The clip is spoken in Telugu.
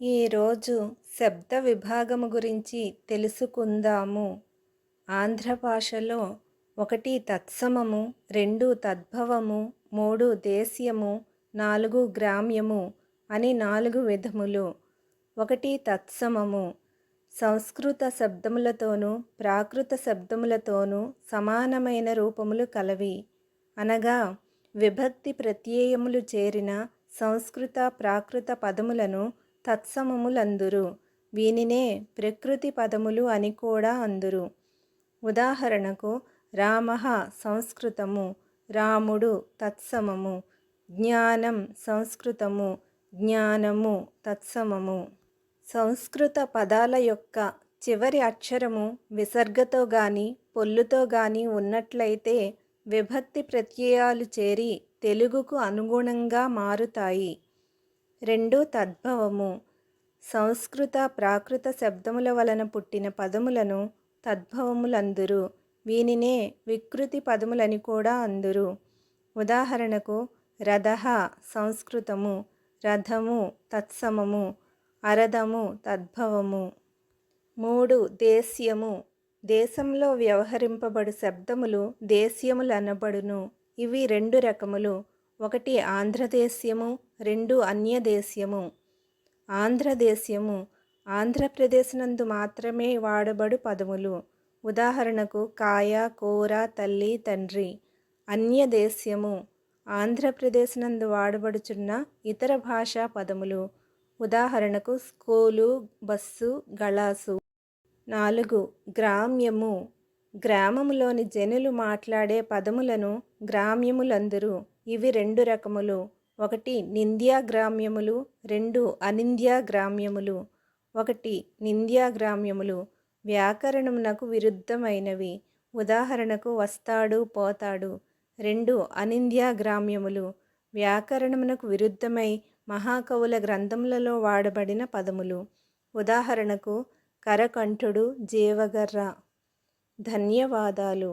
ఈరోజు శబ్ద విభాగము గురించి తెలుసుకుందాము. ఆంధ్ర భాషలో 1 తత్సమము, 2 తద్భవము, 3 దేశ్యము, 4 గ్రామ్యము అని 4 విధములు. 1 తత్సమము సంస్కృత శబ్దములతోనూ ప్రాకృత శబ్దములతోనూ సమానమైన రూపములు కలవి. అనగా విభక్తి ప్రత్యయములు చేరిన సంస్కృత ప్రాకృత పదములను తత్సమములందురు. వీనినే ప్రకృతి పదములు అని కూడా అందురు. ఉదాహరణకు రామః సంస్కృతము, రాముడు తత్సమము. జ్ఞానం సంస్కృతము, జ్ఞానము తత్సమము. సంస్కృత పదాల యొక్క చివరి అక్షరము విసర్గతో గాని పొల్లుతో గాని ఉన్నట్లయితే విభక్తి ప్రత్యయాలు చేరి తెలుగుకు అనుగుణంగా మారుతాయి. 2 తద్భవము సంస్కృత ప్రాకృత శబ్దముల వలన పుట్టిన పదములను తద్భవములందురు. వీనినే వికృతి పదములని కూడా అందురు. ఉదాహరణకు రథః సంస్కృతము, రథము తత్సమము, అరథము తద్భవము. 3 దేశ్యము దేశంలో వ్యవహరింపబడు శబ్దములు దేశ్యములనబడును. ఇవి 2 రకములు. 1 ఆంధ్రదేశ్యము, 2 అన్యదేశ్యము. ఆంధ్రదేశ్యము ఆంధ్రప్రదేశ్ నందు మాత్రమే వాడబడు పదములు. ఉదాహరణకు కాయ, కూర, తల్లి, తండ్రి. అన్యదేశ్యము ఆంధ్రప్రదేశ్ నందు వాడబడుచున్న ఇతర భాషా పదములు. ఉదాహరణకు స్కూలు, బస్సు, గళాసు. 4 గ్రామ్యము గ్రామములోని జనులు మాట్లాడే పదములను గ్రామ్యములందురు. ఇవి 2 రకములు. 1 నింద్య గ్రామ్యములు, 2 అనింద్య గ్రామ్యములు. 1 నింద్య గ్రామ్యములు వ్యాకరణమునకు విరుద్ధమైనవి. ఉదాహరణకు వస్తాడు, పోతాడు. 2 అనింద్య గ్రామ్యములు వ్యాకరణమునకు విరుద్ధమై మహాకవుల గ్రంథములలో వాడబడిన పదములు. ఉదాహరణకు కరకంఠుడు, జీవగర్ర. ధన్యవాదాలు.